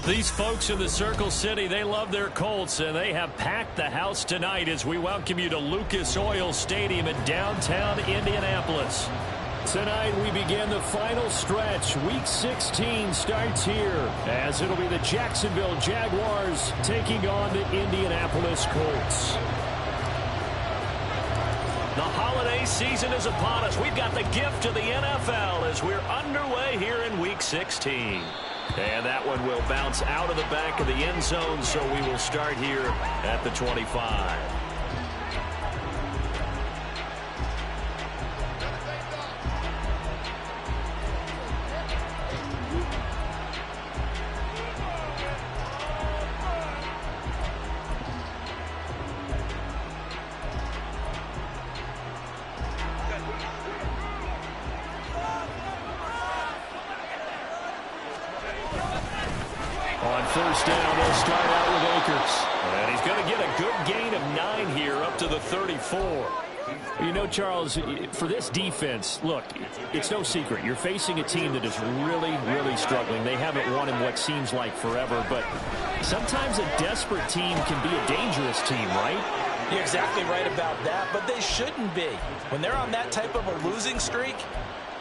These folks in the Circle City, they love their Colts, and they have packed the house tonight as we welcome you to Lucas Oil Stadium in downtown Indianapolis. Tonight we begin the final stretch. Week 16 starts here as it'll be the Jacksonville Jaguars taking on the Indianapolis Colts. The holiday season is upon us. We've got the gift of the NFL as we're underway here in Week 16. And that one will bounce out of the back of the end zone, so we will start here at the 25. First down, they'll start out with Akers. And he's going to get a good gain of 9 here up to the 34. You know, Charles, for this defense, look, it's no secret. You're facing a team that is really, really struggling. They haven't won in what seems like forever, but sometimes a desperate team can be a dangerous team, right? You're exactly right about that, but they shouldn't be. When they're on that type of a losing streak,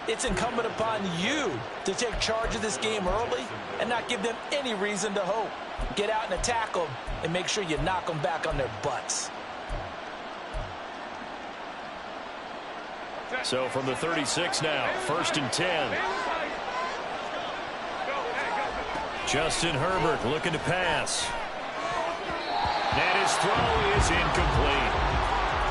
it's incumbent upon you to take charge of this game early and not give them any reason to hope. Get out and attack them and make sure you knock them back on their butts. So from the 36 now, 1st and 10. Justin Herbert looking to pass. And his throw is incomplete.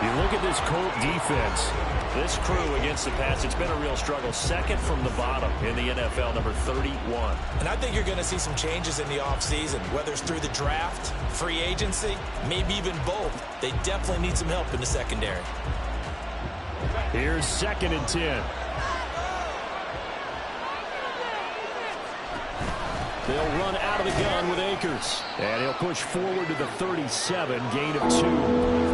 You look at this Colt defense. This crew against the pass, it's been a real struggle. Second from the bottom in the NFL, number 31. And I think you're going to see some changes in the offseason, whether it's through the draft, free agency, maybe even both. They definitely need some help in the secondary. Here's 2nd and 10. They'll run out of the gun with Akers. And he'll push forward to the 37, gain of 2.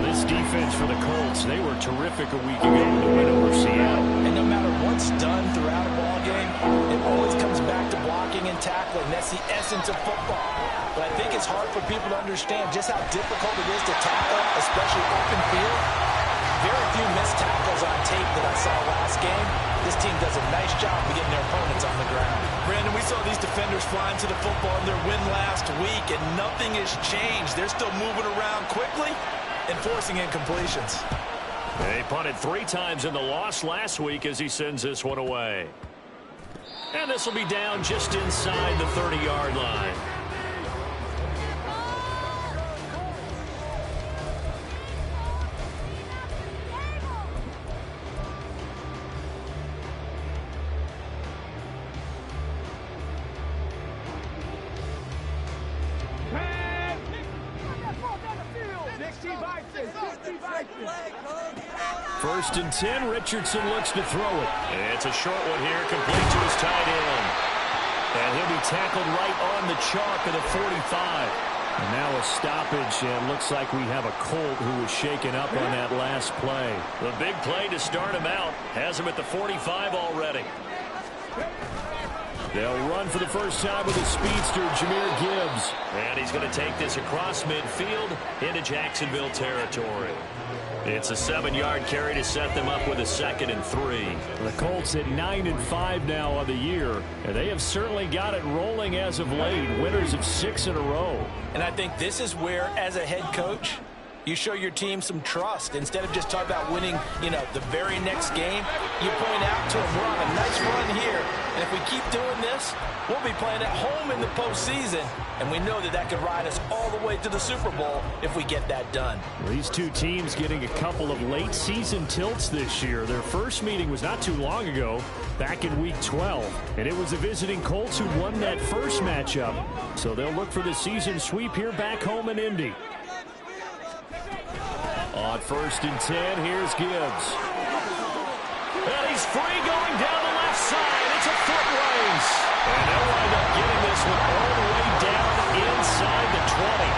This defense for the Colts, they were terrific a week ago in the win over Seattle. And no matter what's done throughout a ball game, it always comes back to blocking and tackling. That's the essence of football. But I think it's hard for people to understand just how difficult it is to tackle, especially open field. Very few missed tackles on tape that I saw last game. This team does a nice job of getting their opponents on the ground. Brandon, we saw these defenders flying to the football in their win last week, and nothing has changed. They're still moving around quickly and forcing incompletions. They punted 3 times in the loss last week as he sends this one away. And this will be down just inside the 30-yard line. First and 10, Richardson looks to throw it. It's a short one here, complete to his tight end. And he'll be tackled right on the chalk of the 45. And now a stoppage, and looks like we have a Colt who was shaken up on that last play. The big play to start him out. Has him at the 45 already. They'll run for the first time with a speedster, Jahmyr Gibbs. And he's going to take this across midfield into Jacksonville territory. It's a 7-yard carry to set them up with a 2nd and 3. The Colts at 9-5 now on the year, and they have certainly got it rolling as of late. Winners of 6 in a row. And I think this is where, as a head coach, you show your team some trust. Instead of just talking about winning, the very next game, you point out to them, we're on a nice run here, and if we keep doing this, we'll be playing at home in the postseason, and we know that could ride us all the way to the Super Bowl if we get that done. These two teams getting a couple of late-season tilts this year. Their first meeting was not too long ago, back in Week 12, and it was the visiting Colts who won that first matchup, so they'll look for the season sweep here back home in Indy. On 1st and 10, here's Gibbs. And he's free going down the left side. It's a foot race. And they'll wind up getting this one all the way down inside the 20.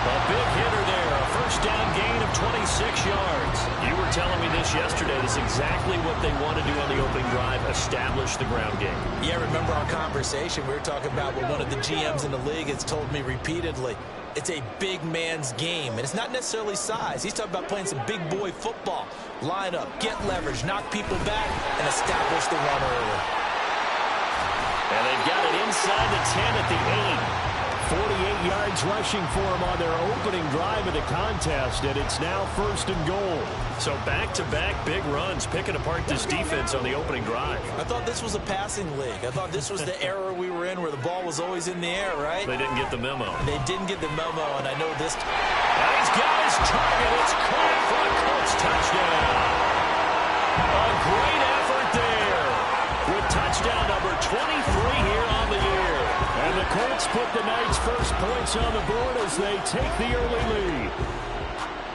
A big hitter there. A first down gain of 26 yards. You were telling me this yesterday. This is exactly what they want to do on the opening drive, establish the ground game. Yeah, remember our conversation? We were talking about what one of the GMs in the league has told me repeatedly. It's a big man's game, and it's not necessarily size. He's talking about playing some big boy football. Line up, get leverage, knock people back, and establish the run early. And they've got it inside the 10 at the 8. 48 yards rushing for him on their opening drive of the contest, and it's now 1st and goal. So back-to-back big runs, picking apart this defense on the opening drive. I thought this was a passing league. I thought this was the era we were in where the ball was always in the air, right? They didn't get the memo. They didn't get the memo, and I know this. And he's got his target. It's caught for a Colts touchdown. A great effort there with touchdown number 23 here on the year. And the Colts put the night's first points on the board as they take the early lead.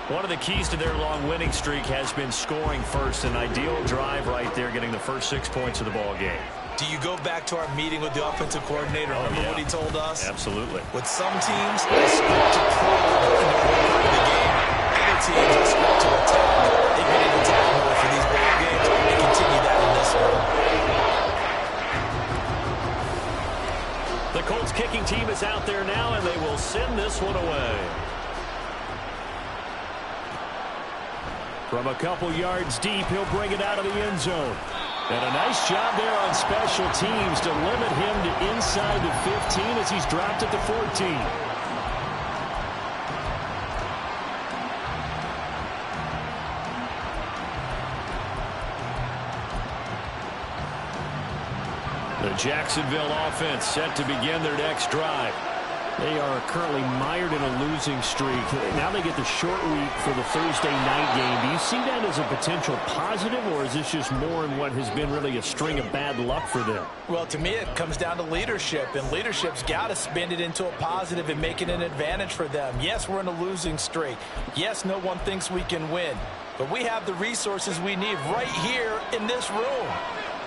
One of the keys to their long winning streak has been scoring first. An ideal drive right there, getting the first 6 points of the ball game. Do you go back to our meeting with the offensive coordinator? Remember what he told us? Absolutely. With some teams, they script to probe in the early part of the game. Other teams, they script to attack. They've been in attack mode for these ball games and continue that in this one. The Colts kicking team is out there now, and they will send this one away. From a couple yards deep, he'll bring it out of the end zone. And a nice job there on special teams to limit him to inside the 15 as he's dropped at the 14. The Jacksonville offense set to begin their next drive. They are currently mired in a losing streak. Now they get the short week for the Thursday night game. Do you see that as a potential positive, or is this just more in what has been really a string of bad luck for them? Well, to me, it comes down to leadership, and leadership's got to spin it into a positive and make it an advantage for them. Yes, we're in a losing streak. Yes, no one thinks we can win, but we have the resources we need right here in this room.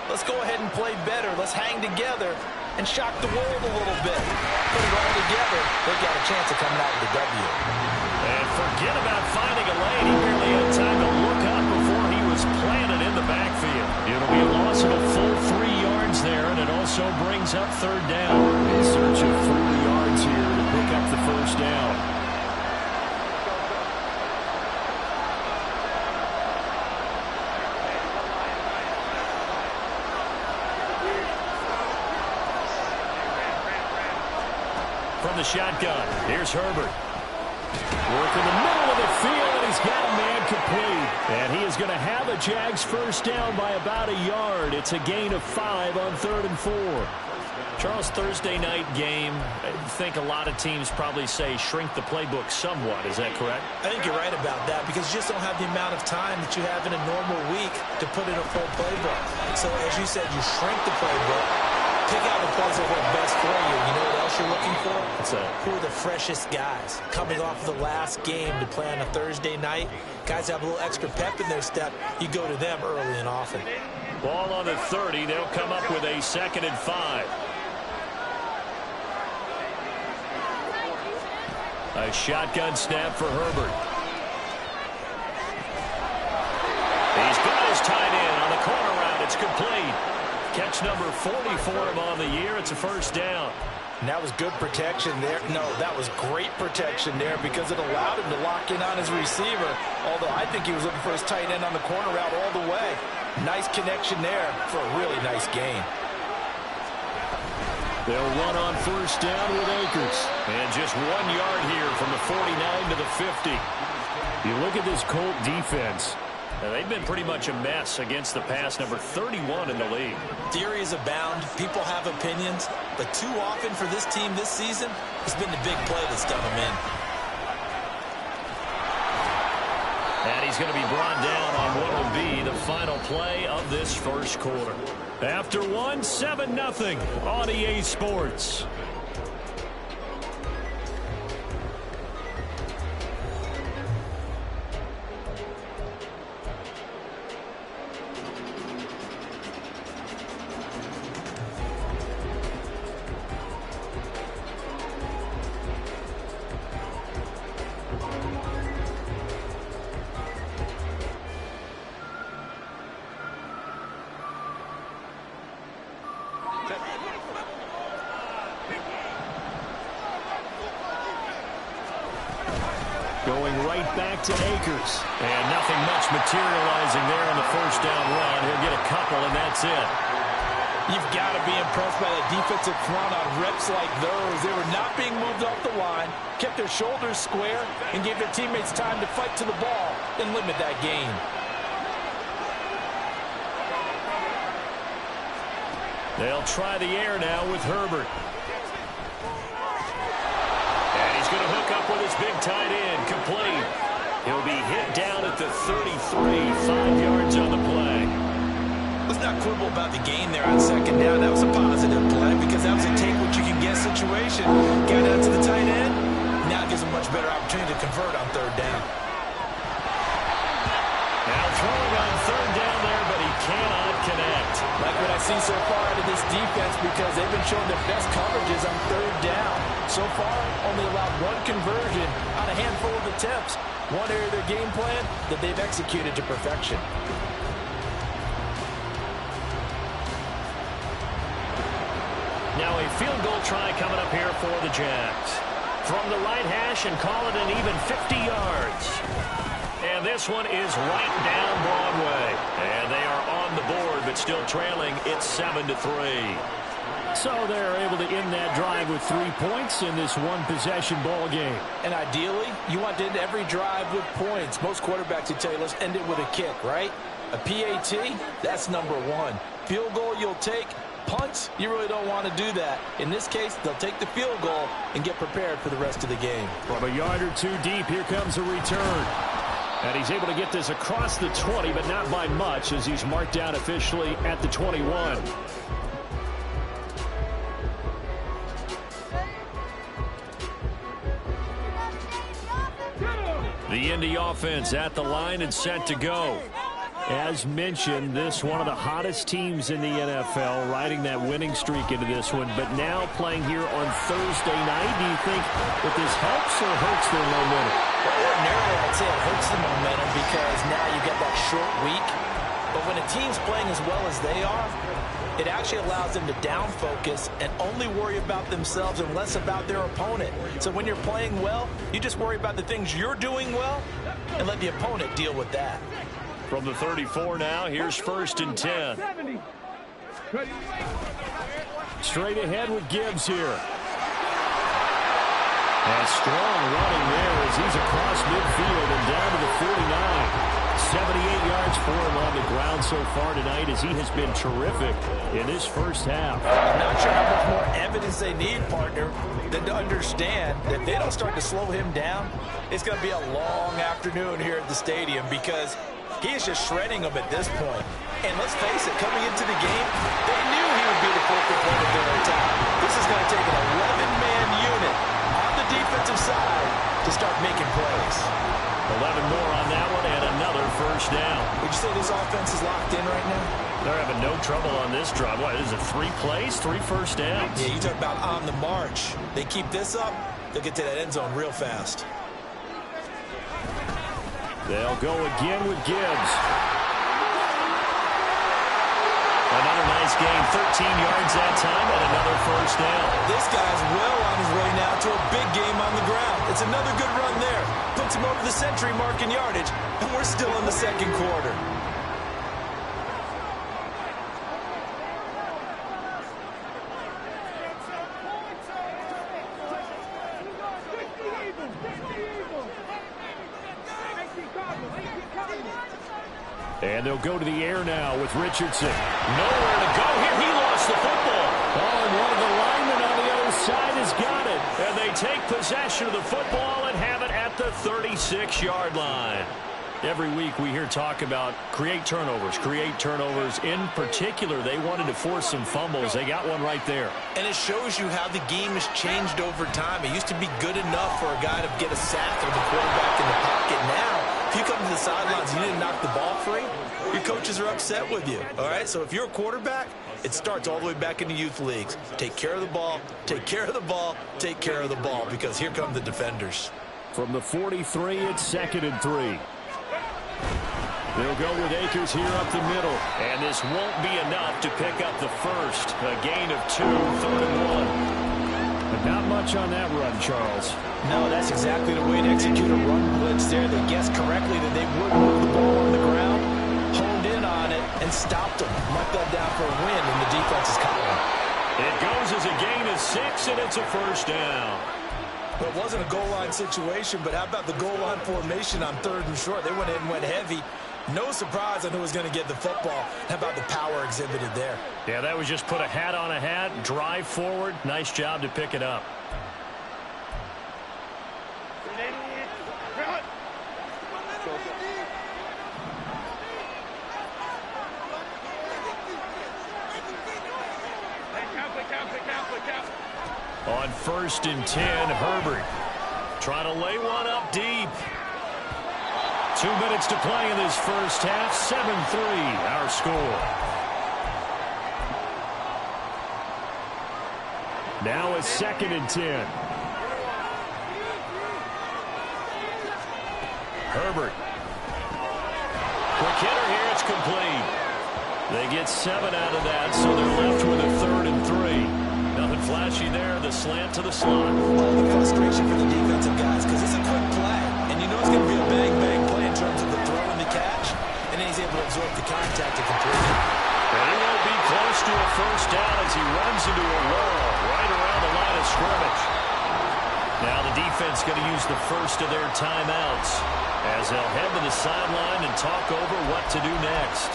Let's go ahead and play better. Let's hang together and shock the world a little bit. Put it all together. They've got a chance of coming out with a W. And forget about finding a lane. He barely had time to look up before he was planted in the backfield. It'll be a loss of a full 3 yards there, and it also brings up 3rd down. In search of 4 yards here to pick up the 1st down. From the shotgun, here's Herbert. Work in the middle of the field, and he's got a man complete. And he is going to have a Jags 1st down by about a yard. It's a gain of 5 on 3rd and 4. Charles, Thursday night game, I think a lot of teams probably say shrink the playbook somewhat. Is that correct? I think you're right about that because you just don't have the amount of time that you have in a normal week to put in a full playbook. So, as you said, you shrink the playbook. Pick out the plays that work best for you. You know what else you're looking for? Who are the freshest guys coming off the last game to play on a Thursday night? Guys have a little extra pep in their step. You go to them early and often. Ball on the 30. They'll come up with a 2nd and 5. A shotgun snap for Herbert. He's got his tight end on the corner route. It's complete. Catch number 40 for him on the year. It's a 1st down. And that was good protection there. No, that was great protection there because it allowed him to lock in on his receiver. Although I think he was looking for his tight end on the corner route all the way. Nice connection there for a really nice gain. They'll run on 1st down with Akers. And just 1 yard here from the 49 to the 50. You look at this Colt defense. Now, they've been pretty much a mess against the pass, number 31 in the league. Theories abound. People have opinions. But too often for this team this season, it's been the big play that's done them in. And he's going to be brought down on what will be the final play of this 1st quarter. After 1, 7-0 on EA Sports. Going right back to Akers. And nothing much materializing there on the first down run. He'll get a couple, and that's it. You've got to be impressed by that defensive front on reps like those. They were not being moved off the line, kept their shoulders square, and gave their teammates time to fight to the ball and limit that gain. They'll try the air now with Herbert. And he's going to hook up with his big tight end, complete. He'll be hit down at the 33, 5 yards on the play. Let's not quibble about the gain there on second down. That was a positive play because that was a take-what-you-can-get situation. Got out to the tight end. Now gives a much better opportunity to convert on third down. Now throwing on third down there, but he cannot connect. Like what I see so far out of this defense because they've been showing their best coverages on third down. So far, only allowed one conversion on a handful of attempts. One area of their game plan that they've executed to perfection. Now a field goal try coming up here for the Jags. From the right hash and call it an even 50 yards. And this one is right down Broadway. And they are on the board, but still trailing. It's 7-3. So they're able to end that drive with 3 points in this one-possession ball game. And ideally, you want to end every drive with points. Most quarterbacks would tell you, let's end it with a kick, right? A PAT, that's number one. Field goal you'll take. Punts, you really don't want to do that. In this case, they'll take the field goal and get prepared for the rest of the game. From a yard or two deep, here comes a return. And he's able to get this across the 20, but not by much as he's marked down officially at the 21. The Indy offense at the line and set to go. As mentioned, this one of the hottest teams in the NFL, riding that winning streak into this one, but now playing here on Thursday night. Do you think that this helps or hurts their momentum? Well, ordinarily, I'd say it hurts the momentum because now you get that short week. But when a team's playing as well as they are, it actually allows them to down focus and only worry about themselves and less about their opponent. So when you're playing well, you just worry about the things you're doing well and let the opponent deal with that. From the 34 now, here's 1st and 10. Straight ahead with Gibbs here. And strong running there as he's across midfield and down to the 49. 78 yards for him on the ground so far tonight as he has been terrific in this first half. I'm not sure how much more evidence they need, partner, than to understand that if they don't start to slow him down, it's going to be a long afternoon here at the stadium because he is just shredding them at this point. And let's face it, coming into the game, they knew he would be the focal point of their attack. This is going to take an 11-man unit on the defensive side to start making plays. 11 more on that one and another first down. Would you say this offense is locked in right now? They're having no trouble on this drive. What, is it 3 plays, 3 first downs? Yeah, you talk about on the march. They keep this up, they'll get to that end zone real fast. They'll go again with Gibbs. Another nice gain, 13 yards that time, and another first down. This guy's well on his way now to a big game on the ground. It's another good run there. Puts him over the century mark in yardage, and we're still in the second quarter. And they'll go to the air now with Richardson. Nowhere to go here. He lost the football. Oh, and one of the linemen on the other side has got it. And they take possession of the football and have it at the 36-yard line. Every week we hear talk about create turnovers. In particular, they wanted to force some fumbles. They got one right there. And it shows you how the game has changed over time. It used to be good enough for a guy to get a sack with the quarterback in the pocket. Now, if you come to the sidelines and you didn't knock the ball free, your coaches are upset with you. All right, so if you're a quarterback, it starts all the way back in the youth leagues. Take care of the ball, take care of the ball, take care of the ball, because here come the defenders. From the 43, it's 2nd and 3. They'll go with Akers here up the middle. And this won't be enough to pick up the first. A gain of 2, 3rd and 1. Not much on that run, Charles. No, that's exactly the way to execute a run blitz there. They guessed correctly that they would move the ball on the ground, honed in on it, and stopped them. Marked that down for a win in the defense's column. It goes as a gain of 6, and it's a first down. Well, it wasn't a goal line situation, but how about the goal line formation on 3rd and short? They went in and went heavy. No surprise on who was going to get the football. How about the power exhibited there? Yeah, that was just put a hat on a hat, drive forward. Nice job to pick it up. On 1st and 10, Herbert trying to lay one up deep. 2 minutes to play in this first half. 7-3, our score. Now it's 2nd and 10. Herbert. Quick hitter here. It's complete. They get 7 out of that, so they're left with a 3rd and 3. Nothing flashy there. The slant to the slot. Well, the frustration for the defensive guys, because it's a quick play, and you know it's going to be a bang-bang play in terms of the throw and the catch, and then he's able to absorb the contact to complete it. And he won't be close to a first down as he runs into a wall right around the line of scrimmage. Now the defense going to use the first of their timeouts as they'll head to the sideline and talk over what to do next.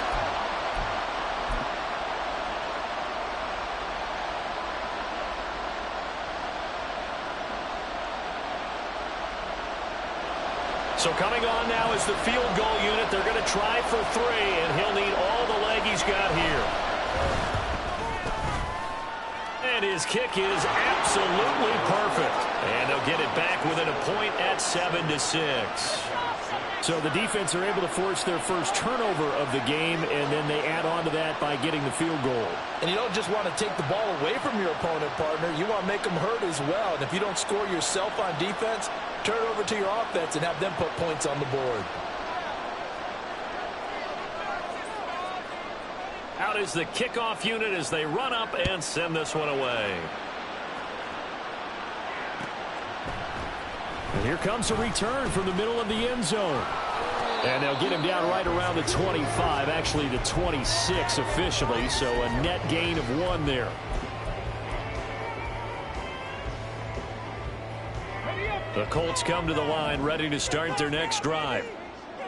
So coming on now is the field goal unit. They're going to try for 3, and he'll need all the leg he's got here. And his kick is absolutely perfect. And they'll get it back within a point at 7-6. So the defense are able to force their first turnover of the game, and then they add on to that by getting the field goal. And you don't just want to take the ball away from your opponent, partner. You want to make them hurt as well. And if you don't score yourself on defense, turn it over to your offense and have them put points on the board. Out is the kickoff unit as they run up and send this one away. And here comes a return from the middle of the end zone. And they'll get him down right around the 25, actually the 26 officially, so a net gain of 1 there. The Colts come to the line ready to start their next drive.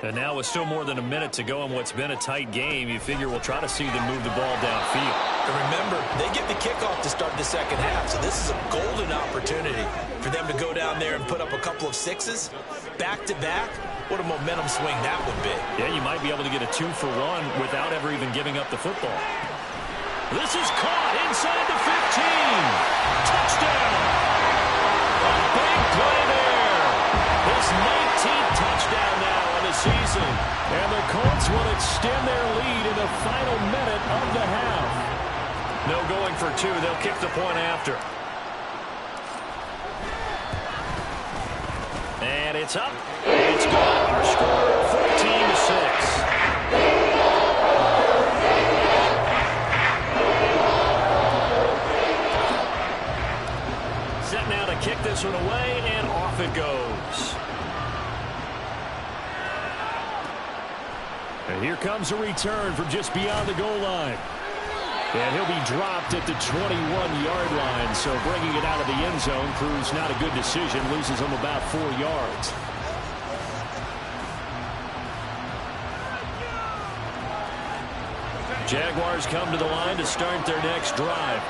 And now with still more than a minute to go in what's been a tight game, you figure we'll try to see them move the ball downfield. And remember, they get the kickoff to start the second half, so this is a golden opportunity for them to go down there and put up a couple of 6s. Back-to-back, what a momentum swing that would be. Yeah, you might be able to get a 2-for-1 without ever even giving up the football. This is caught inside the 15. Touchdown! A big play there. His 19th touchdown now on the season. And the Colts will extend their lead in the final minute of the half. No going for 2. They'll kick the point after. And it's up. It's good. Our score, 14-6. Set now to kick this one away, and off it goes. And here comes a return from just beyond the goal line. And he'll be dropped at the 21-yard line, so bringing it out of the end zone proves not a good decision, loses him about 4 yards. Jaguars come to the line to start their next drive.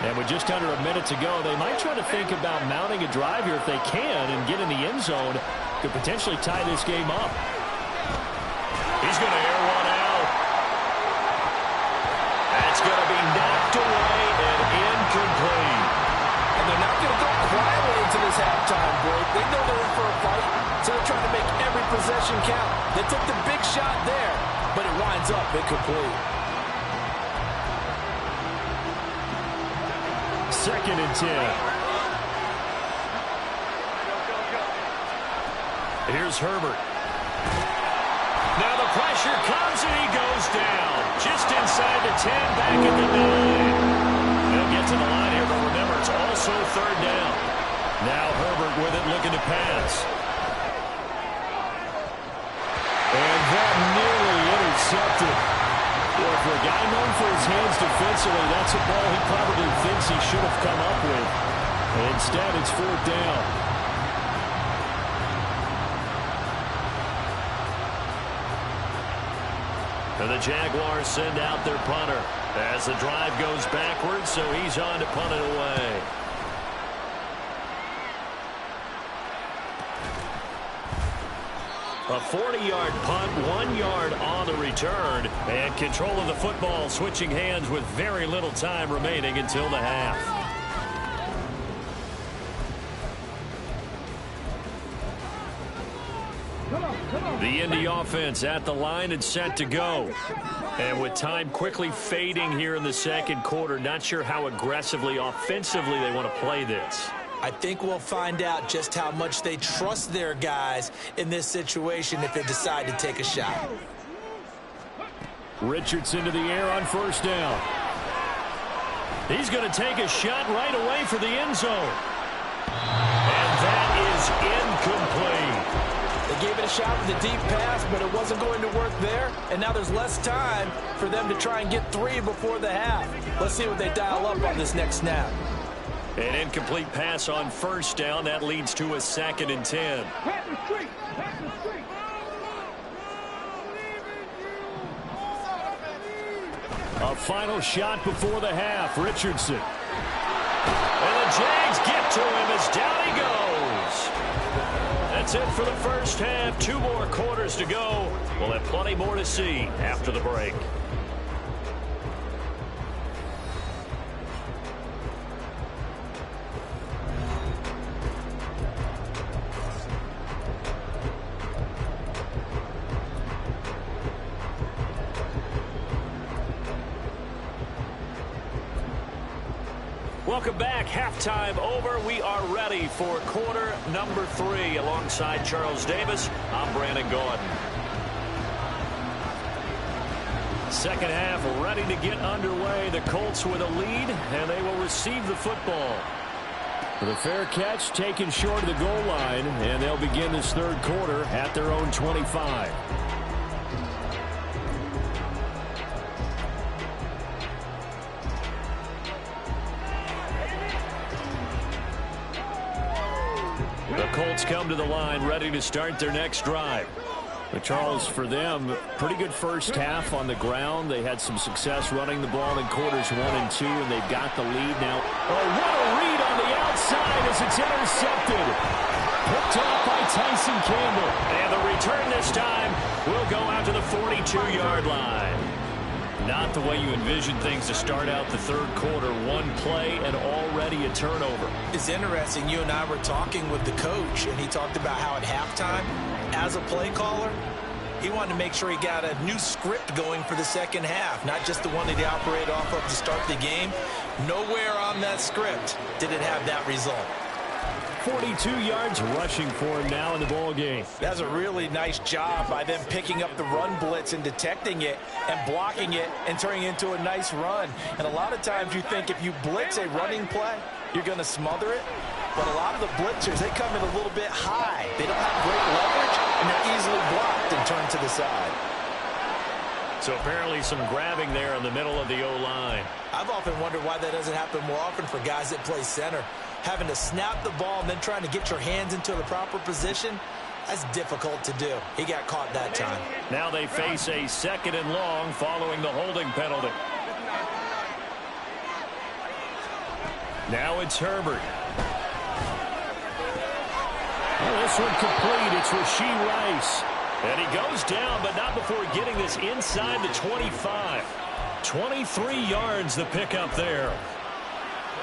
And with just under a minute to go, they might try to think about mounting a drive here if they can and get in the end zone to potentially tie this game up. He's going to air one out. That's going to be knocked away and incomplete. And they're not going to go quietly into this halftime break. They know they're in for a fight, so they're trying to make every possession count. They took the big shot there, but it winds up incomplete. 2nd and 10. Here's Herbert. Now the pressure comes and he goes down. Just inside the 10, back at the 9. They'll get to the line here, but remember, It's also third down. Now Herbert with it, looking to pass. And that nearly intercepted. Well, for a guy known for his hands defensively, that's a ball he probably thinks he should have come up with. And instead, it's fourth down. And the Jaguars send out their punter as the drive goes backwards, so he's on to punt it away. A 40-yard punt, 1 yard on the return, and control of the football switching hands with very little time remaining until the half. The Indy offense at the line and set to go. And with time quickly fading here in the second quarter, not sure how aggressively, offensively they want to play this. I think we'll find out just how much they trust their guys in this situation if they decide to take a shot. Richardson to the air on first down. He's going to take a shot right away for the end zone. And that is incomplete. They gave it a shot with a deep pass, but it wasn't going to work there. And now there's less time for them to try and get 3 before the half. Let's see what they dial up on this next snap. An incomplete pass on first down. That leads to a 2nd and 10. A final shot before the half. Richardson. And the Jags get to him as down he goes. That's it for the first half. 2 more quarters to go. We'll have plenty more to see after the break. Welcome back. Halftime over. We are ready for quarter number 3. Alongside Charles Davis, I'm Brandon Gordon. Second half ready to get underway. The Colts with a lead, and they will receive the football. The fair catch taken short of the goal line, and they'll begin this third quarter at their own 25. The Colts come to the line ready to start their next drive. But Charles, for them, pretty good first half on the ground. They had some success running the ball in quarters 1 and 2, and they've got the lead now. Oh, what a read on the outside as it's intercepted. Picked off by Tyson Campbell. And the return this time will go out to the 42-yard line. Not the way you envision things to start out the third quarter. One play and already a turnover. It's interesting. You and I were talking with the coach, and he talked about how at halftime, as a play caller, he wanted to make sure he got a new script going for the second half, not just the one that he operated off of to start the game. Nowhere on that script did it have that result. 42 yards rushing for him now in the ball game. That's a really nice job by them picking up the run blitz and detecting it and blocking it and turning it into a nice run. And a lot of times you think if you blitz a running play, you're going to smother it. But a lot of the blitzers, they come in a little bit high. They don't have great leverage, and they're easily blocked and turned to the side. So apparently some grabbing there in the middle of the O-line. I've often wondered why that doesn't happen more often for guys that play center. Having to snap the ball and then trying to get your hands into the proper position, that's difficult to do. He got caught that time. Now they face a 2nd and long following the holding penalty. Now it's Herbert. Oh, this one complete. It's Rashee Rice. And he goes down, but not before getting this inside the 25. 23 yards the pickup there.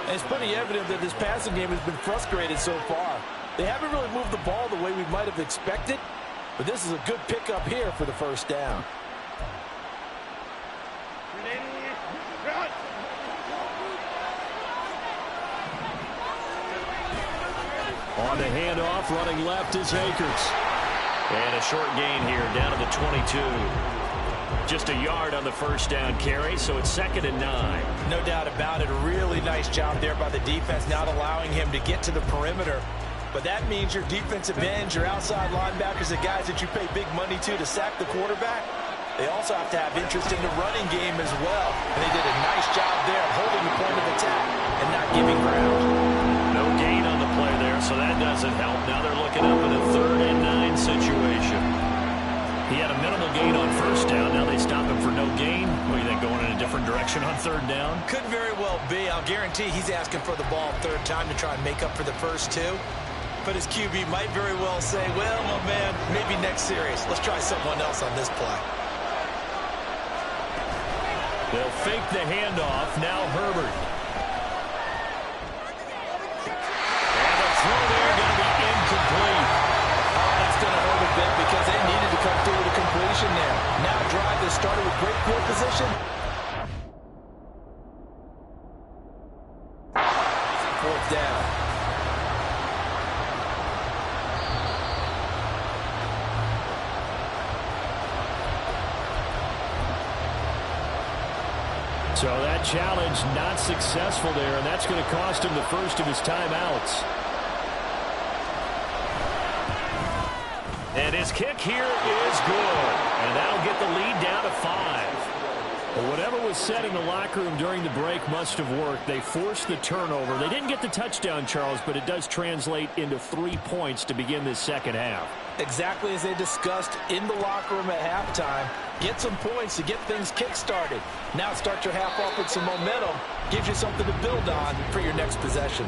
And it's pretty evident that this passing game has been frustrated so far. They haven't really moved the ball the way we might have expected, but this is a good pickup here for the first down. On the handoff, running left is Akers. And a short gain here, down to the 22. Just a yard on the first down carry, so it's 2nd and 9. No doubt about it. A really nice job there by the defense, not allowing him to get to the perimeter. But that means your defensive ends, your outside linebackers, the guys that you pay big money to sack the quarterback, they also have to have interest in the running game as well. And they did a nice job there of holding the point of attack and not giving ground. No gain on the play there, so that doesn't help. Now they're looking up in a 3rd and 9 situation. He had a minimal gain on first down. Now they stop him for no gain. What do you think, going in a different direction on 3rd down? Could very well be. I'll guarantee he's asking for the ball 3rd time to try and make up for the first 2. But his QB might very well say, well, my man, maybe next series. Let's try someone else on this play. They'll fake the handoff. Now Herbert. And the throw there going to be incomplete. Oh, that's going to hurt a bit because they needed to come through with a completion there. Now a drive that started with great field position. 4th down. So that challenge not successful there, and that's going to cost him the first of his timeouts. And his kick here is good. And that'll get the lead down to 5. But whatever was said in the locker room during the break must have worked. They forced the turnover. They didn't get the touchdown, Charles, but it does translate into 3 points to begin this second half. Exactly as they discussed in the locker room at halftime. Get some points to get things kick-started. Now start your half off with some momentum. Gives you something to build on for your next possession.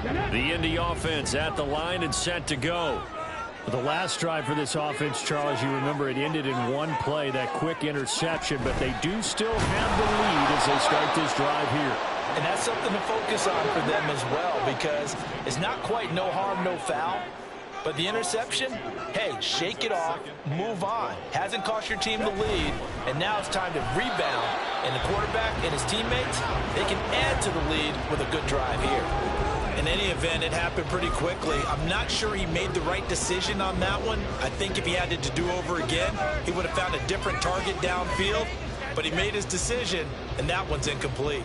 The Indy offense at the line and set to go. The last drive for this offense, Charles, you remember it ended in one play, that quick interception, but they do still have the lead as they start this drive here. And that's something to focus on for them as well, because it's not quite no harm, no foul. But the interception, hey, shake it off, move on. Hasn't cost your team the lead, and now it's time to rebound. And the quarterback and his teammates, they can add to the lead with a good drive here. In any event, it happened pretty quickly. I'm not sure he made the right decision on that one. I think if he had it to do over again, he would have found a different target downfield. But he made his decision, and that one's incomplete.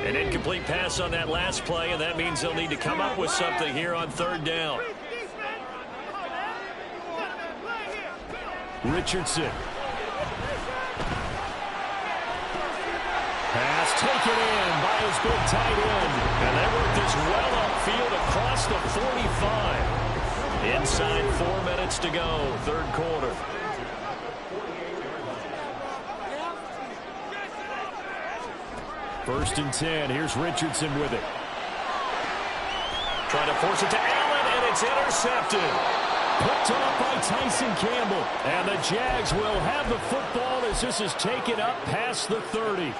An incomplete pass on that last play, and that means they'll need to come up with something here on 3rd down. Richardson. Pass taken in by his big tight end. And they work this well upfield across the 45. Inside 4 minutes to go, 3rd quarter. First and 10. Here's Richardson with it. Trying to force it to Allen, and it's intercepted. Picked off by Tyson Campbell. And the Jags will have the football as this is taken up past the 30.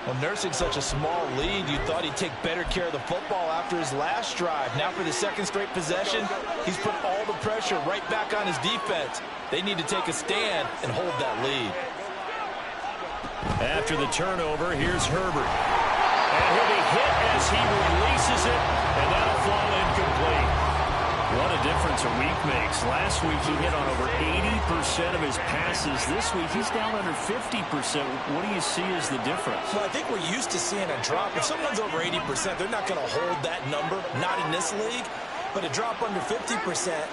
Well, nursing such a small lead, you thought he'd take better care of the football after his last drive. Now for the 2nd straight possession, he's put all the pressure right back on his defense. They need to take a stand and hold that lead. After the turnover, here's Herbert. And he'll be hit as he releases it, and that'll fall incomplete. What a difference a week makes. Last week he hit on over 80% of his passes. This week he's down under 50%. What do you see as the difference? Well, I think we're used to seeing a drop. If someone's over 80%, they're not going to hold that number, not in this league. But a drop under 50%,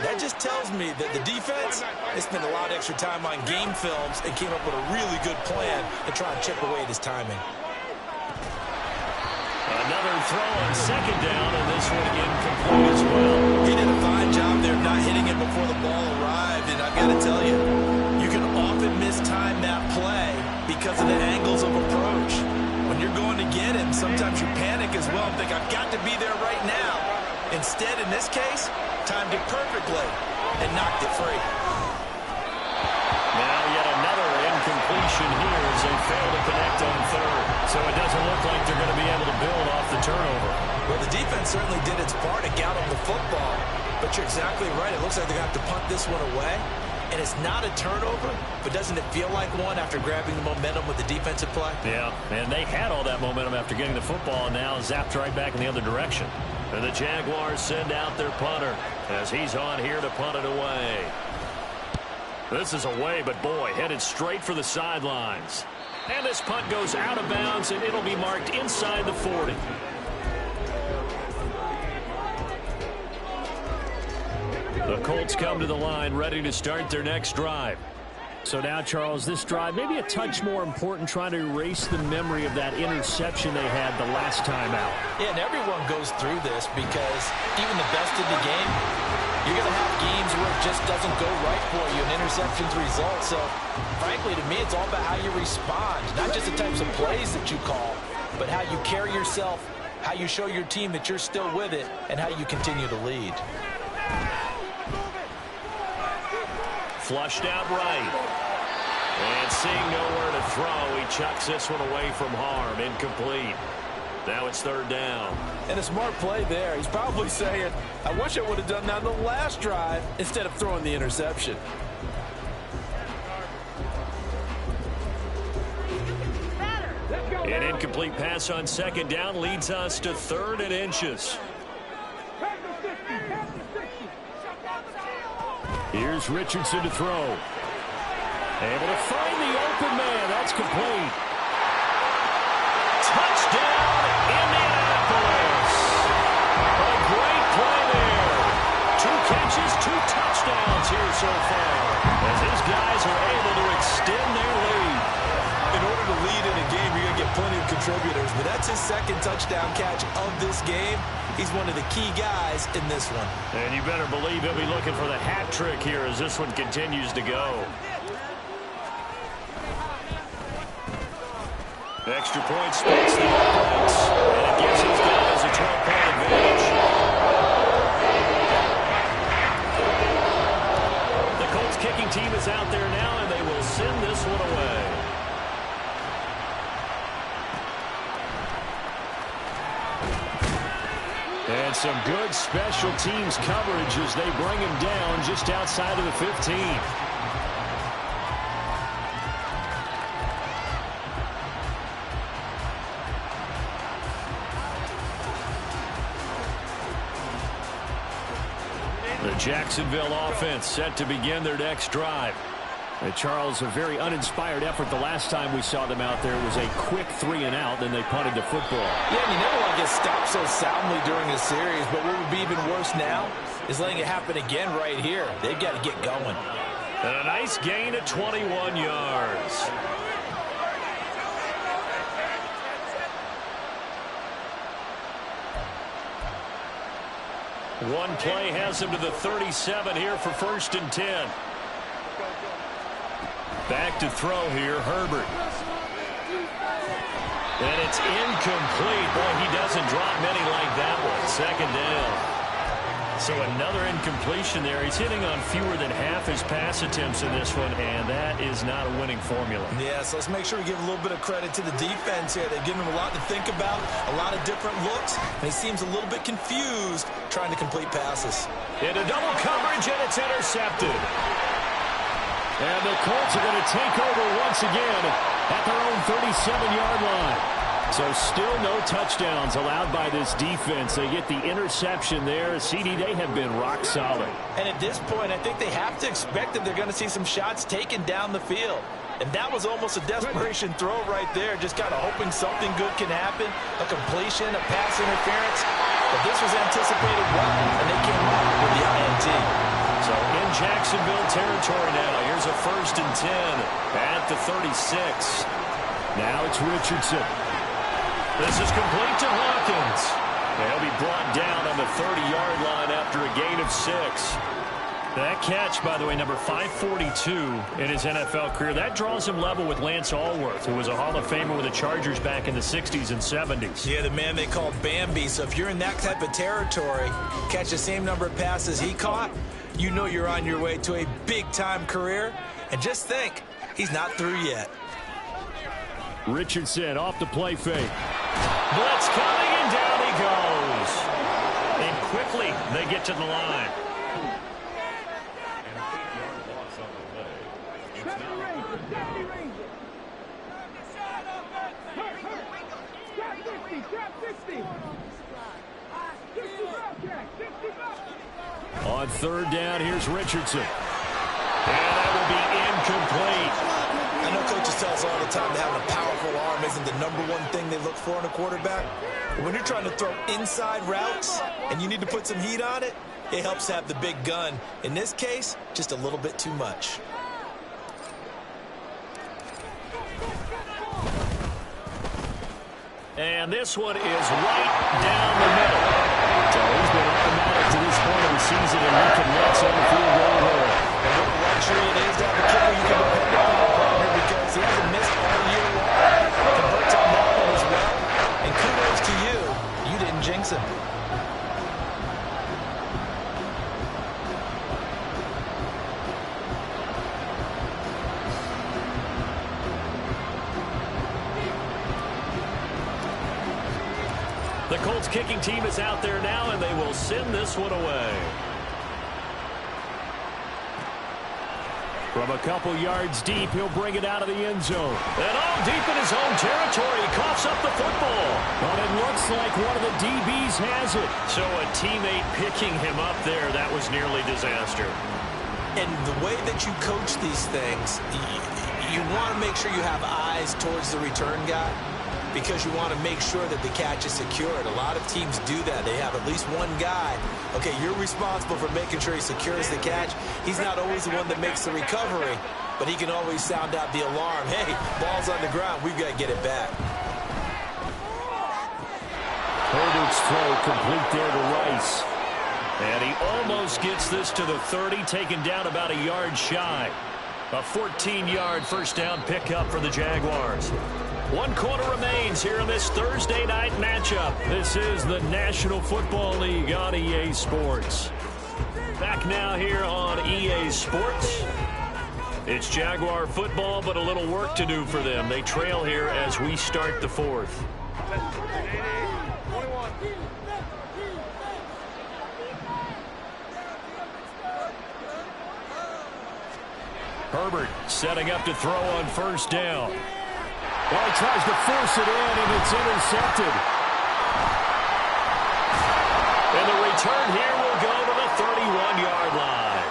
that just tells me that the defense, they spent a lot of extra time on game films and came up with a really good plan to try and chip away at his timing. Another throw on 2nd down, and this one incomplete as well. He did a fine job there not hitting it before the ball arrived, and I've got to tell you, you can often mistime that play because of the angles of approach. When you're going to get him, sometimes you panic as well and think, I've got to be there right now. Instead, in this case, timed it perfectly and knocked it free. Now yet another incompletion here as they fail to connect on 3rd. So it doesn't look like they're going to be able to build off the turnover. Well, the defense certainly did its part to gallop the football. But you're exactly right. It looks like they're going to have to punt this one away. And it's not a turnover, but doesn't it feel like one after grabbing the momentum with the defensive play? Yeah, and they had all that momentum after getting the football, and now zapped right back in the other direction. And the Jaguars send out their punter as he's on here to punt it away. This is away, but boy, headed straight for the sidelines. And this punt goes out of bounds, and it'll be marked inside the 40. The Colts come to the line, ready to start their next drive. So now, Charles, this drive may be a touch more important, trying to erase the memory of that interception they had the last time out. Yeah, and everyone goes through this because even the best in the game, you're going to have games where it just doesn't go right for you, and interceptions result. So, frankly, to me, it's all about how you respond, not just the types of plays that you call, but how you carry yourself, how you show your team that you're still with it, and how you continue to lead. Flushed out right. And seeing nowhere to throw, he chucks this one away from harm. Incomplete. Now it's third down. And a smart play there. He's probably saying, I wish I would have done that on the last drive instead of throwing the interception. An incomplete pass on second down leads us to 3rd and inches. Here's Richardson to throw. Able to find the open man. That's complete. Touchdown, Indianapolis. A great play there. 2 catches, 2 touchdowns here so far, as these guys are able to extend their lead. In order to lead in a game, you're going to get plenty of contributors, but that's his 2nd touchdown catch of this game. He's one of the key guys in this one. And you better believe he'll be looking for the hat trick here as this one continues to go. Extra point splits the offense, and it gives these guys a 12-point advantage. The Colts kicking team is out there now, and they will send this one away. And some good special teams coverage as they bring him down just outside of the 15. The Jacksonville offense set to begin their next drive. Charles, a very uninspired effort the last time we saw them out there. It was a quick 3 and out, then they punted the football. Yeah, and you never want to get stopped so soundly during a series, but what would be even worse now is letting it happen again right here. They've got to get going. And a nice gain of 21 yards. One play has him to the 37 here for 1st and 10. Back to throw here, Herbert. And it's incomplete. Boy, he doesn't drop many like that one. 2nd down. So another incompletion there. He's hitting on fewer than half his pass attempts in this one, and that is not a winning formula. Yeah, so let's make sure we give a little bit of credit to the defense here. They've given him a lot to think about, a lot of different looks, and he seems a little bit confused trying to complete passes. Into double coverage, and it's intercepted. And the Colts are going to take over once again at their own 37-yard line. So still no touchdowns allowed by this defense. They get the interception there. CD, they have been rock solid. And at this point, I think they have to expect that they're going to see some shots taken down the field. And that was almost a desperation throw right there, just kind of hoping something good can happen, a completion, a pass interference. But this was anticipated well, and they came up with the INT. So in Jacksonville territory now. Here's a 1st and 10 at the 36. Now it's Richardson. This is complete to Hawkins. They'll be brought down on the 30-yard line after a gain of 6. That catch, by the way, number 542 in his NFL career, that draws him level with Lance Allworth, who was a Hall of Famer with the Chargers back in the 60s and 70s. Yeah, the man they called Bambi. So if you're in that type of territory, catch the same number of passes he caught, you know you're on your way to a big-time career. And just think, he's not through yet. Richardson off the play fake. Blitz coming, and down he goes. And quickly, they get to the line. On third down, here's Richardson. And that will be incomplete. I know coaches tell us all the time that having a powerful arm isn't the #1 thing they look for in a quarterback. But when you're trying to throw inside routes and you need to put some heat on it, it helps have the big gun. In this case, just a little bit too much. And this one is right down the middle. So he's been automatic to this point of the season, and he can net on the field goal hole. And what a luxury it is to have a kicker you can depend upon your partner, because he hasn't missed all year long. Converts on that one as well. And kudos to you. You didn't jinx him. The Colts kicking team is out there now, and they will send this one away. From a couple yards deep, he'll bring it out of the end zone. And all deep in his own territory, he coughs up the football. But it looks like one of the DBs has it. So a teammate picking him up there, that was nearly disaster. And the way that you coach these things, you want to make sure you have eyes towards the return guy, because you want to make sure that the catch is secured. A lot of teams do that. They have at least one guy. Okay, you're responsible for making sure he secures the catch. He's not always the one that makes the recovery, but he can always sound out the alarm. Hey, ball's on the ground. We've got to get it back. Herbert's throw complete there to Rice. And he almost gets this to the 30, taken down about a yard shy. A 14-yard first down pickup for the Jaguars. 1 quarter remains here in this Thursday night matchup. This is the National Football League on EA Sports. Back now here on EA Sports. It's Jaguar football, but a little work to do for them. They trail here as we start the fourth. Herbert setting up to throw on first down. Well, he tries to force it in, and it's intercepted. And the return here will go to the 31-yard line.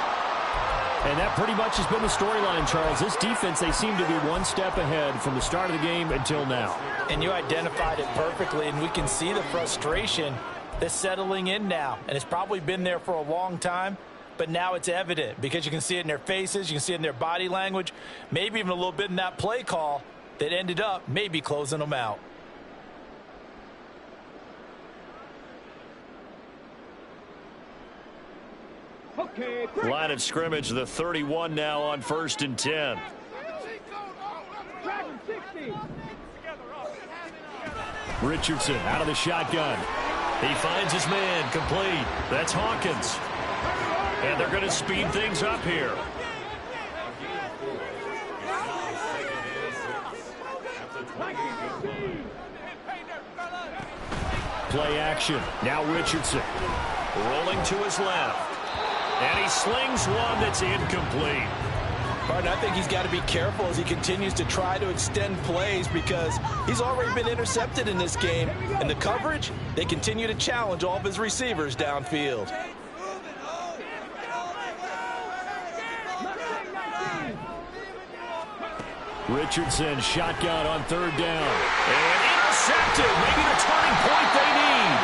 And that pretty much has been the storyline, Charles. This defense, they seem to be one step ahead from the start of the game until now. And you identified it perfectly, and we can see the frustration that's settling in now. And it's probably been there for a long time, but now it's evident because you can see it in their faces, you can see it in their body language, maybe even a little bit in that play call that ended up maybe closing them out. Okay, line of scrimmage, the 31 now on 1st and 10. Richardson out of the shotgun. He finds his man, complete. That's Hawkins. And they're going to speed things up here. Play action. Now Richardson. Rolling to his left. And he slings one that's incomplete. Martin, I think he's got to be careful as he continues to try to extend plays because he's already been intercepted in this game. And the coverage, they continue to challenge all of his receivers downfield. Richardson shotgun on 3rd down. And intercepted. Maybe the turning point they need.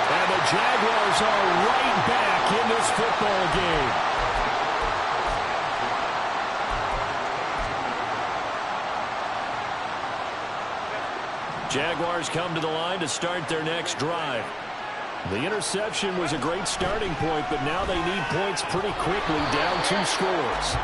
And the Jaguars are right back in this football game. Jaguars come to the line to start their next drive. The interception was a great starting point, but now they need points pretty quickly, down 2 scores.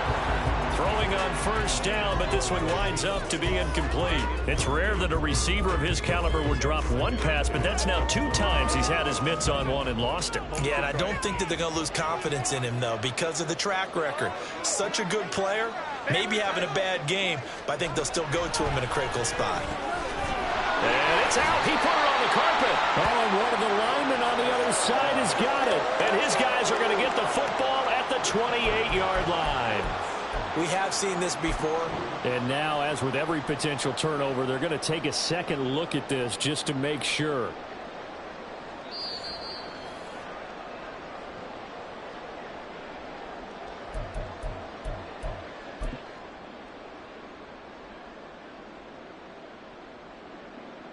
Throwing on 1st down, but this one winds up to be incomplete. It's rare that a receiver of his caliber would drop one pass, but that's now 2 times he's had his mitts on one and lost it. Yeah, and I don't think that they're going to lose confidence in him, though, because of the track record. Such a good player, maybe having a bad game, but I think they'll still go to him in a critical spot. And it's out. He put it on the carpet. Oh, and one of the linemen on the other side has got it. And his guys are going to get the football at the 28-yard line. We have seen this before. And now, as with every potential turnover, they're going to take a second look at this just to make sure.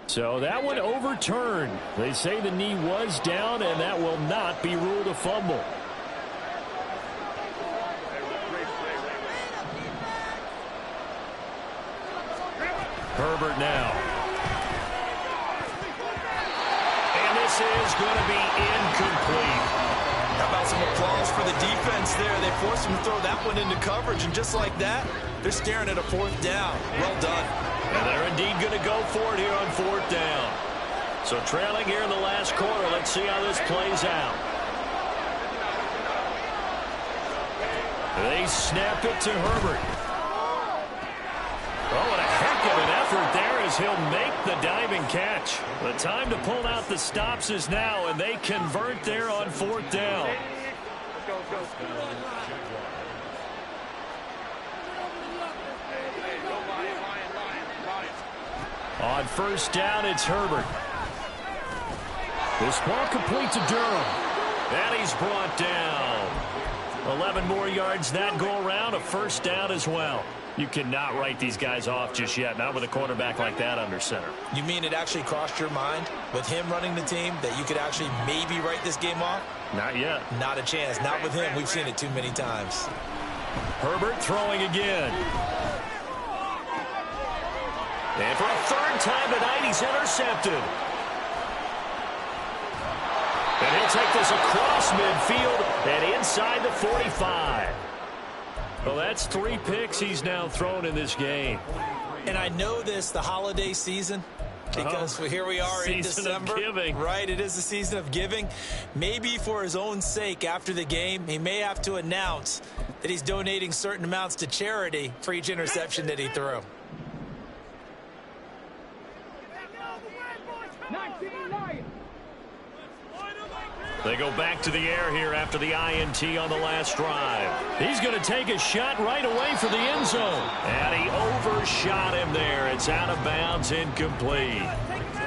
So that one overturned. They say the knee was down, and that will not be ruled a fumble. Herbert now. And this is going to be incomplete. How about some applause for the defense there? They forced him to throw that one into coverage, and just like that, they're staring at a fourth down. Well done. And they're indeed going to go for it here on fourth down. So trailing here in the last quarter. Let's see how this plays out. They snap it to Herbert. Oh, what a heck of an effort there as he'll make the diving catch. The time to pull out the stops is now, and they convert there on fourth down. On first down, it's Herbert. This ball complete to Durham. And he's brought down. 11 more yards that go around, a first down as well. You cannot write these guys off just yet, not with a quarterback like that under center. You mean it actually crossed your mind with him running the team that you could actually maybe write this game off? Not yet. Not a chance. Not with him. We've seen it too many times. Herbert throwing again. And for a third time tonight, he's intercepted. And he'll take this across midfield and inside the 45. Well, that's 3 picks he's now thrown in this game. And I know this, the holiday season, because here we are in December. Of giving. Right, it is the season of giving. Maybe for his own sake after the game, he may have to announce that he's donating certain amounts to charity for each interception that he threw. They go back to the air here after the INT on the last drive. He's going to take a shot right away for the end zone. And he overshot him there. It's out of bounds, incomplete.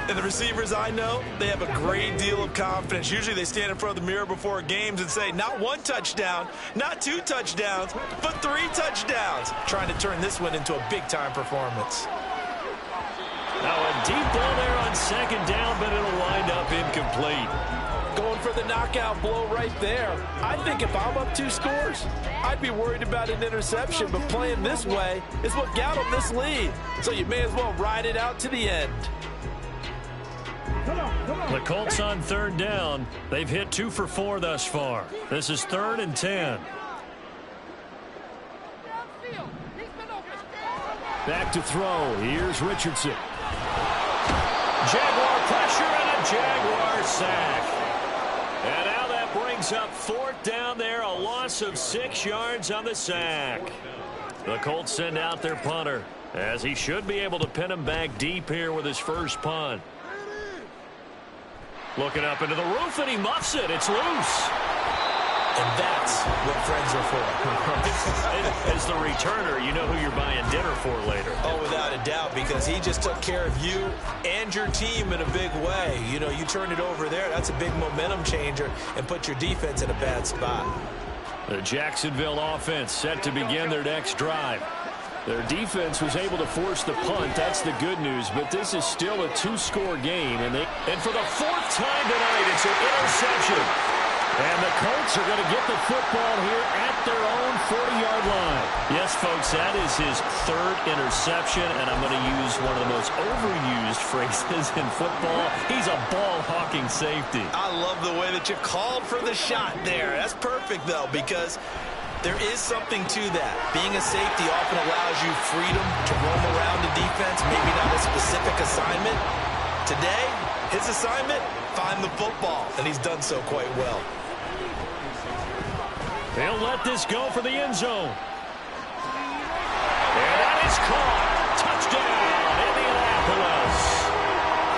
And the receivers I know, they have a great deal of confidence. Usually they stand in front of the mirror before games and say, not 1 touchdown, not 2 touchdowns, but 3 touchdowns. Trying to turn this one into a big-time performance. Now a deep ball there on second down, but it'll wind up incomplete. Going for the knockout blow right there. I think if I'm up 2 scores, I'd be worried about an interception, but playing this way is what got them this lead. So you may as well ride it out to the end. The Colts on third down. They've hit 2 for 4 thus far. This is 3rd and 10. Back to throw. Here's Richardson. Jaguar pressure and a Jaguar sack. And now that brings up 4th down there, a loss of 6 yards on the sack. The Colts send out their punter, as he should be able to pin him back deep here with his first punt. Looking up into the roof, and he muffs it. It's loose. And that's what friends are for. As the returner, you know who you're buying dinner for later. Oh, without a doubt, because he just took care of you and your team in a big way. You know, you turn it over there, that's a big momentum changer, and put your defense in a bad spot. The Jacksonville offense set to begin their next drive. Their defense was able to force the punt. That's the good news, but this is still a 2-score game. And for the 4th time tonight, it's an interception. And the Colts are going to get the football here at their own 40-yard line. Yes, folks, that is his 3rd interception, and I'm going to use one of the most overused phrases in football. He's a ball-hawking safety. I love the way that you called for the shot there. That's perfect, though, because there is something to that. Being a safety often allows you freedom to roam around the defense, maybe not a specific assignment. Today, his assignment, find the football, and he's done so quite well. They'll let this go for the end zone. And that is caught. Touchdown, Indianapolis.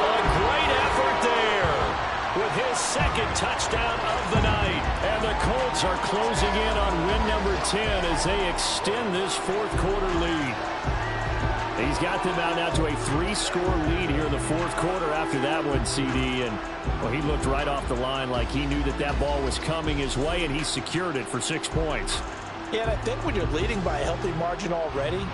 A great effort there with his second touchdown of the night. And the Colts are closing in on win number 10 as they extend this fourth quarter lead. He's got them out now to a 3-score lead here in the fourth quarter after that one, CD. And, well, he looked right off the line like he knew that that ball was coming his way, and he secured it for 6 points. Yeah, and I think when you're leading by a healthy margin already,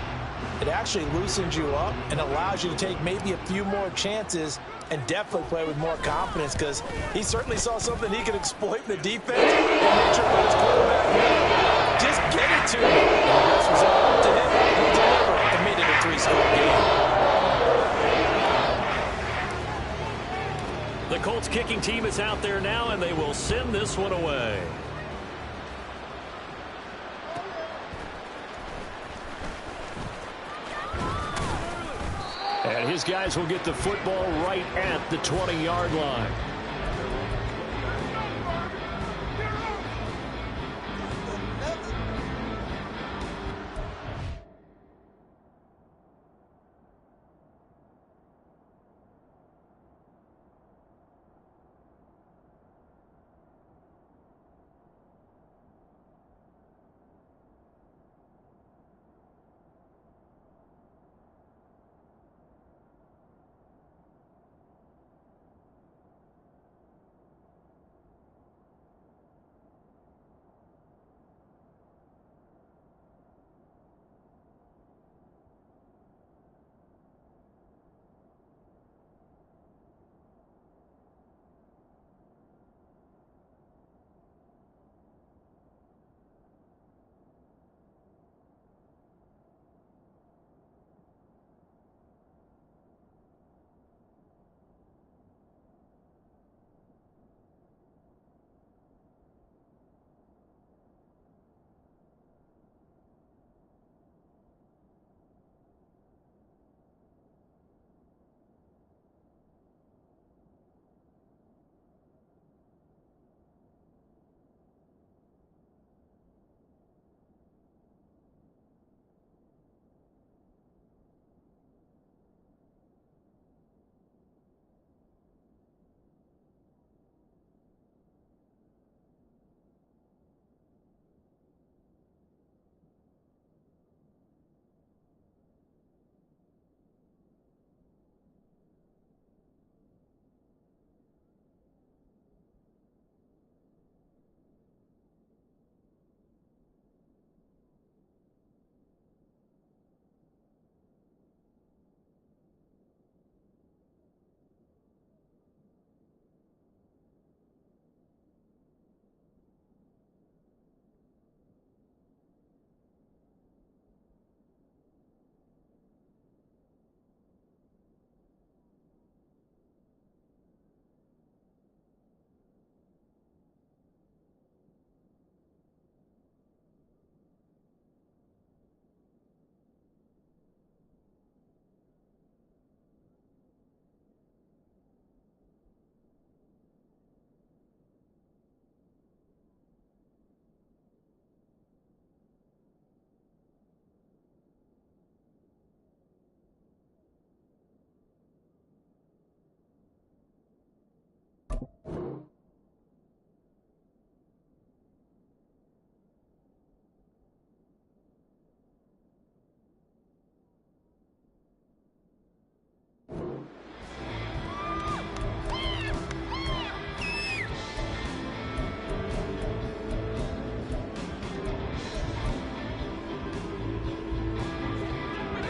it actually loosens you up and allows you to take maybe a few more chances and definitely play with more confidence, because he certainly saw something he could exploit in the defense and make sure to let his quarterback know. Just get it to him. And the rest was all up to him. He delivered and made it a 3-score game. The Colts kicking team is out there now, and they will send this one away. And his guys will get the football right at the 20-yard line.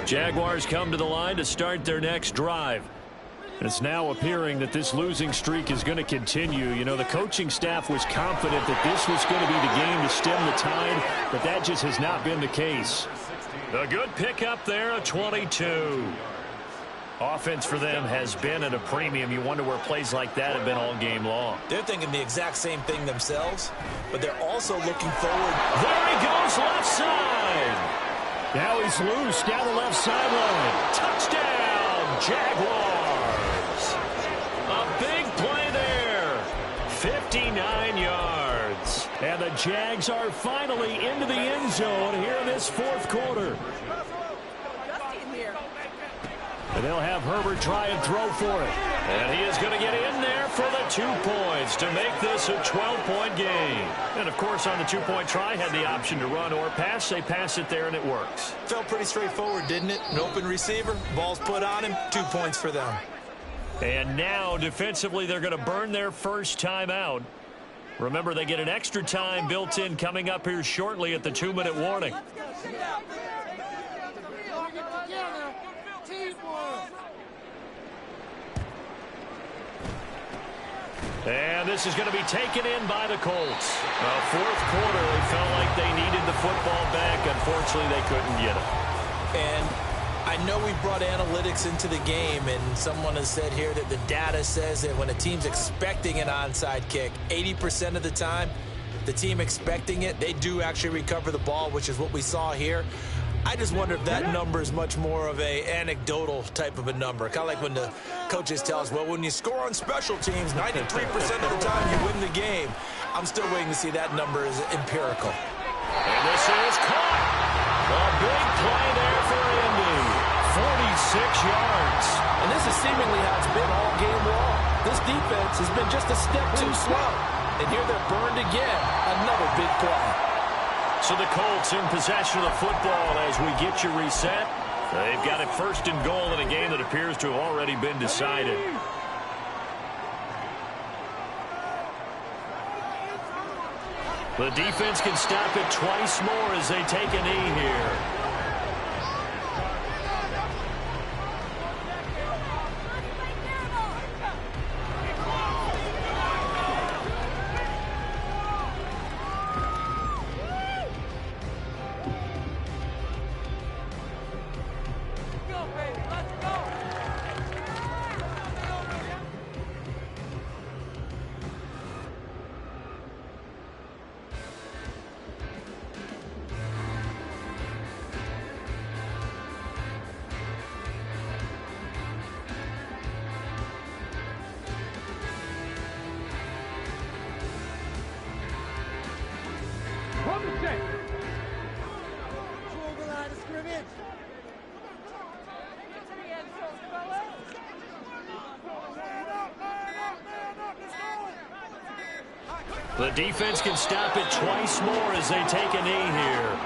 Jaguars come to the line to start their next drive. It's now appearing that this losing streak is going to continue. You know, the coaching staff was confident that this was going to be the game to stem the tide, but that just has not been the case. A good pickup there, a 22. Offense for them has been at a premium. You wonder where plays like that have been all game long. They're thinking the exact same thing themselves, but they're also looking forward. There he goes, left side. Now he's loose down the left sideline. Touchdown, Jaguars. A big play there. 59 yards. And the Jags are finally into the end zone here in this fourth quarter. And they'll have Herbert try and throw for it. And he is going to get in there for the 2 points to make this a 12-point game. And, of course, on the two-point try, had the option to run or pass. They pass it there, and it works. Felt pretty straightforward, didn't it? An open receiver, ball's put on him, 2 points for them. And now, defensively, they're going to burn their first timeout. Remember, they get an extra time built in coming up here shortly at the 2-minute warning. And this is going to be taken in by the Colts. Fourth quarter, they felt like they needed the football back. Unfortunately, they couldn't get it. And I know we brought analytics into the game, and someone has said here that the data says that when a team's expecting an onside kick, 80% of the time, the team expecting it, they do actually recover the ball, which is what we saw here. I just wonder if that number is much more of a anecdotal type of a number. Kind of like when the coaches tell us, well, when you score on special teams, 93% of the time you win the game. I'm still waiting to see that number is empirical. And this is caught. A big play there for Indy. 46 yards. And this is seemingly how it's been all game long. This defense has been just a step too slow. And here they're burned again. Another big play. So the Colts in possession of the football as we get you reset. They've got it first and goal in a game that appears to have already been decided. The defense can stop it twice more as they take a knee here. The defense can stop it twice more as they take a knee here.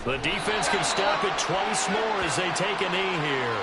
The defense can stop it twice more as they take a knee here.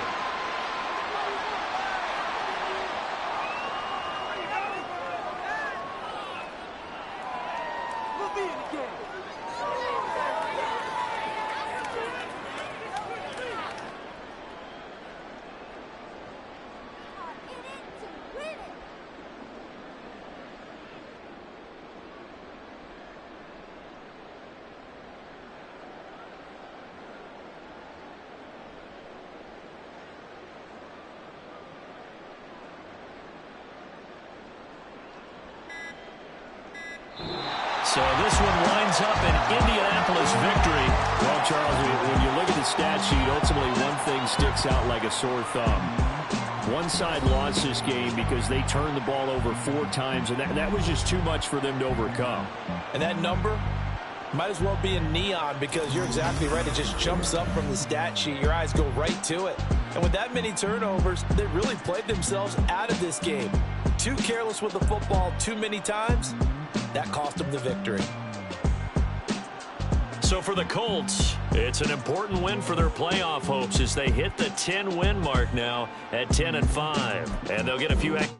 So this one winds up an Indianapolis victory. Well, Charles, when you look at the stat sheet, ultimately one thing sticks out like a sore thumb. One side lost this game because they turned the ball over 4 times, and that was just too much for them to overcome. And that number might as well be in neon because you're exactly right. It just jumps up from the stat sheet. Your eyes go right to it. And with that many turnovers, they really played themselves out of this game. Too careless with the football too many times. That cost them the victory. So for the Colts, it's an important win for their playoff hopes as they hit the 10-win mark now at 10-5. And they'll get a few extra